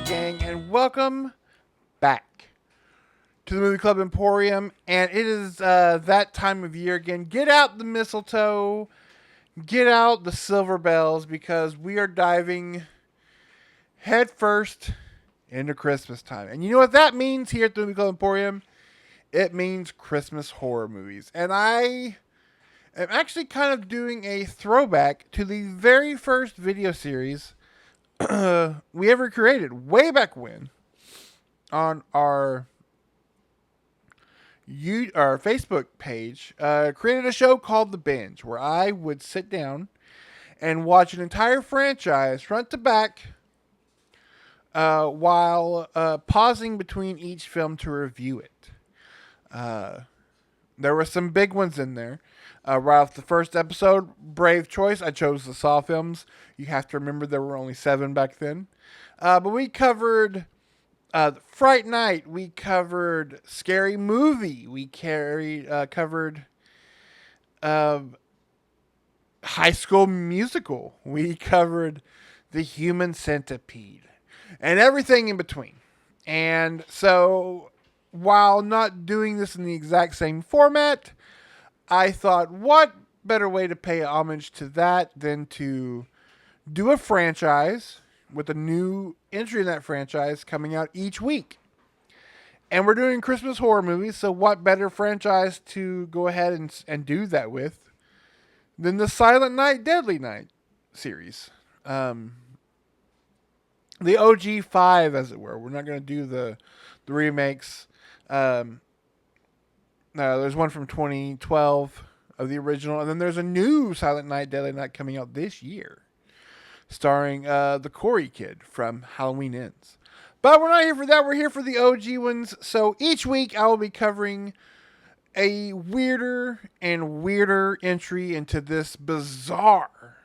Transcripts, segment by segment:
gang, and welcome back to the Movie Club Emporium. And it is that time of year again. Get out the mistletoe, get out the silver bells, because we are diving head first into Christmas time. And you know what that means here at the Movie Club Emporium? It means Christmas horror movies. And I am actually kind of doing a throwback to the very first video series we ever created way back when on our Facebook page. Created a show called The Binge, where I would sit down and watch an entire franchise front to back, while pausing between each film to review it. Uh, there were some big ones in there. Right off the first episode, brave choice. I chose the Saw films. You have to remember there were only 7 back then. But we covered Fright Night. We covered Scary Movie. We covered uh, High School Musical. We covered The Human Centipede. And everything in between. And so, while not doing this in the exact same format, I thought, what better way to pay homage to that than to do a franchise with a new entry in that franchise coming out each week. And we're doing Christmas horror movies, so what better franchise to go ahead and do that with than the Silent Night, Deadly Night series? The OG 5, as it were. We're not going to do the remakes. There's one from 2012 of the original, and then there's a new Silent Night, Deadly Night coming out this year, starring the Corey kid from Halloween Ends. But we're not here for that. We're here for the OG ones. So each week I will be covering a weirder and weirder entry into this bizarre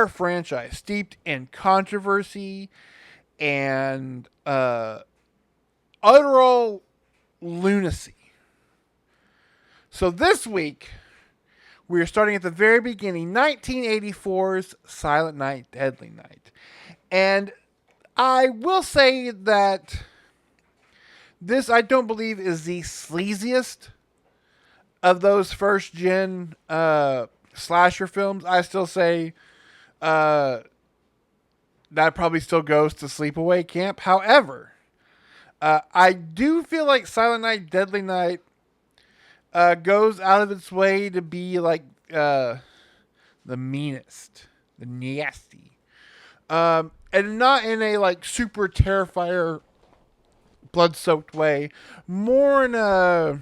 franchise steeped in controversy and utteral lunacy. So this week, we are starting at the very beginning, 1984's Silent Night, Deadly Night. And I will say that this, I don't believe, is the sleaziest of those first-gen slasher films. I still say that probably still goes to sleepaway camp. However, I do feel like Silent Night, Deadly Night goes out of its way to be like the meanest, the nasty, and not in a like super terrifier, blood-soaked way. More in a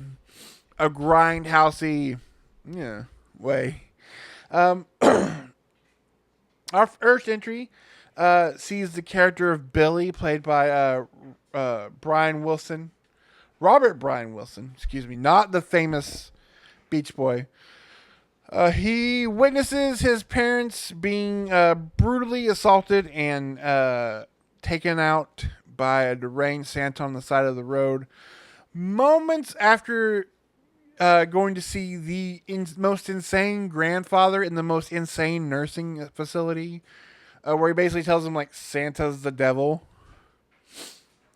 grindhousey, way. Our first entry sees the character of Billy, played by Brian Wilson. Robert Brian Wilson, excuse me, not the famous Beach Boy. He witnesses his parents being brutally assaulted and taken out by a deranged Santa on the side of the road. Moments after going to see the most insane grandfather in the most insane nursing facility, where he basically tells him like Santa's the devil,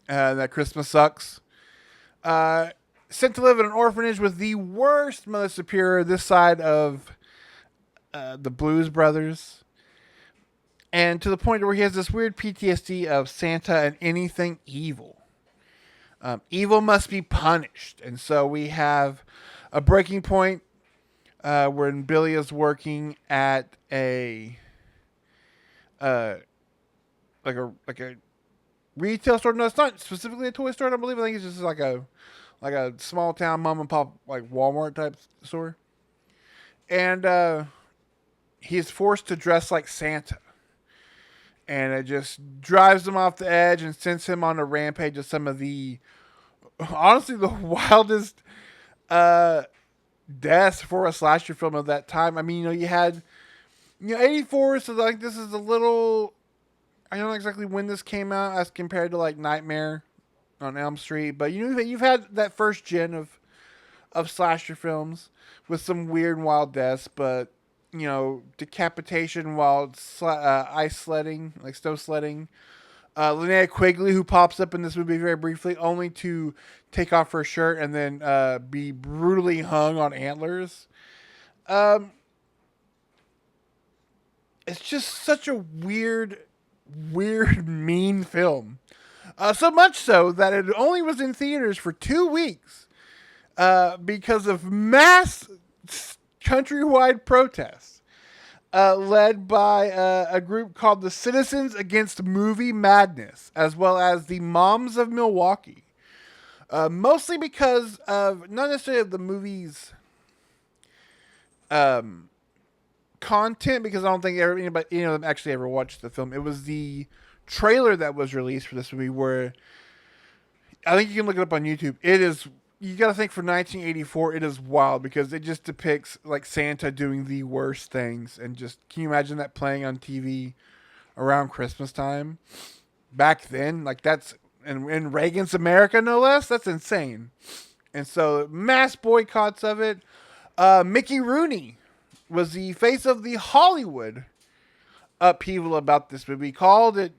that Christmas sucks. Sent to live in an orphanage with the worst Mother Superior this side of the Blues Brothers. And to the point where he has this weird PTSD of Santa and anything evil. Evil must be punished. And so we have a breaking point when Billy is working at a like a retail store. No, it's not specifically a toy store, I believe. I think it's just like a small town mom and pop like Walmart type store. And he's forced to dress like Santa. And it just drives him off the edge and sends him on a rampage of some of the, honestly, the wildest deaths for a slasher film of that time. I mean, you had, 84, so like this is a little, I don't know exactly when this came out as compared to like Nightmare on Elm Street, but you've had that first gen of slasher films with some weird and wild deaths, but decapitation while ice sledding, like snow sledding, Linnea Quigley, who pops up in this movie very briefly, only to take off her shirt and then be brutally hung on antlers. Um, it's just such a weird, mean film. So much so that it only was in theaters for 2 weeks because of mass countrywide protests led by a group called the Citizens Against Movie Madness, as well as the Moms of Milwaukee. Mostly because of, not necessarily of the movie's content, because I don't think anybody, any of them actually ever watched the film. It was the trailer that was released for this movie, where I think you can look it up on YouTube. It is, you got to think, for 1984, it is wild because it just depicts like Santa doing the worst things, and just, can you imagine that playing on TV around Christmas time? Back then, like, that's in Reagan's America, no less. That's insane. And so mass boycotts of it. Mickey Rooney was the face of the Hollywood upheaval about this movie. Called it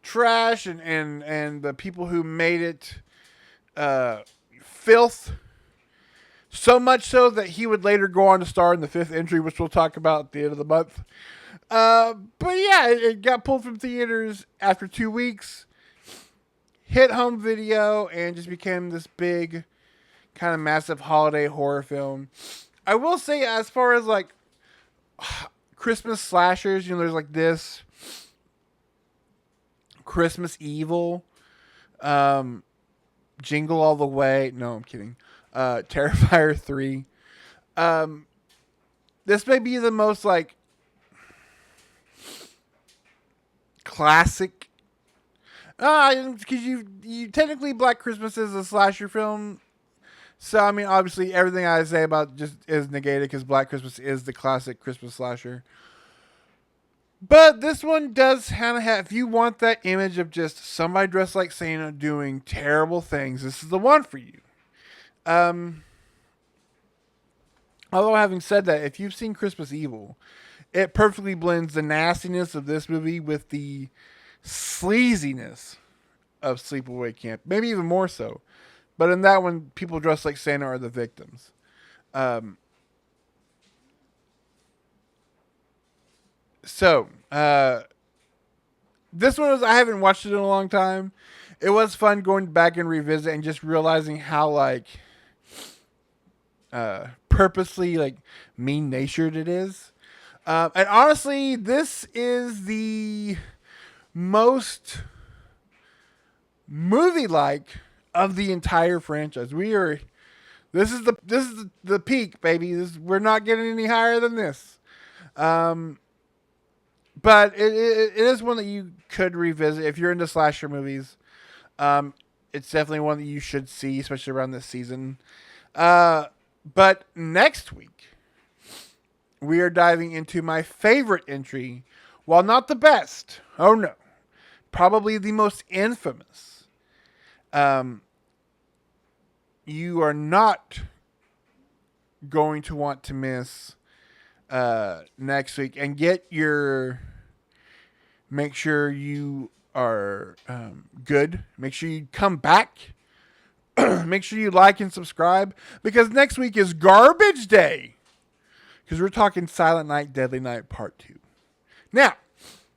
trash, and the people who made it filth. So much so that he would later go on to star in The Fifth Entry, which we'll talk about at the end of the month. But yeah, it got pulled from theaters after 2 weeks. Hit home video and just became this big, kind of massive holiday horror film. I will say, as far as like Christmas slashers, there's like this, Christmas Evil, Jingle All the Way. No, I'm kidding. Terrifier 3. This may be the most like classic. Because you technically, Black Christmas is a slasher film. So, I mean, obviously, everything I say about just is negated because Black Christmas is the classic Christmas slasher. But this one does kind of have, if you want that image of just somebody dressed like Santa doing terrible things, this is the one for you. Although, having said that, if you've seen Christmas Evil, it perfectly blends the nastiness of this movie with the sleaziness of Sleepaway Camp. Maybe even more so. But in that one, people dressed like Santa are the victims. This one was, I haven't watched it in a long time. It was fun going back and revisit and just realizing how like purposely like mean-natured it is. And honestly, this is the most movie-like of the entire franchise. This is the peak, baby. We're not getting any higher than this. But it is one that you could revisit if you're into slasher movies. It's definitely one that you should see, especially around this season. But next week, we are diving into my favorite entry, while not the best. Oh no, probably the most infamous. You are not going to want to miss next week, and make sure you are good. Make sure you come back. Make sure you like and subscribe, because next week is Garbage Day. Because we're talking Silent Night, Deadly Night Part 2. Now,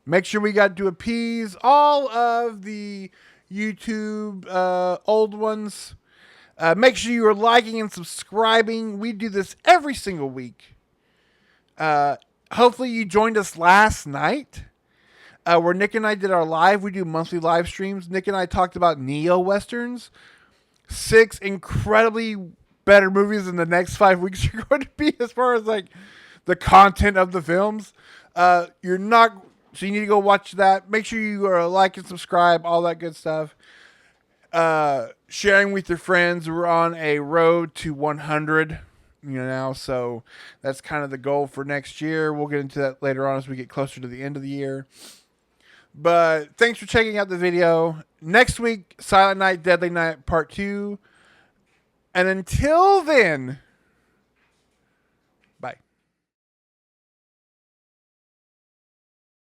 make sure we got to appease all of the YouTube old ones. Make sure you are liking and subscribing. We do this every single week. Hopefully you joined us last night, where Nick and I did our live. We do monthly live streams. Nick and I talked about neo-westerns. 6 incredibly better movies in the next 5 weeks are going to be, as far as like the content of the films. So you need to go watch that. Make sure you like and subscribe, all that good stuff. Sharing with your friends. We're on a road to 100, now, so that's kind of the goal for next year. We'll get into that later on as we get closer to the end of the year. But thanks for checking out the video. Next week, Silent Night, Deadly Night Part 2. And until then,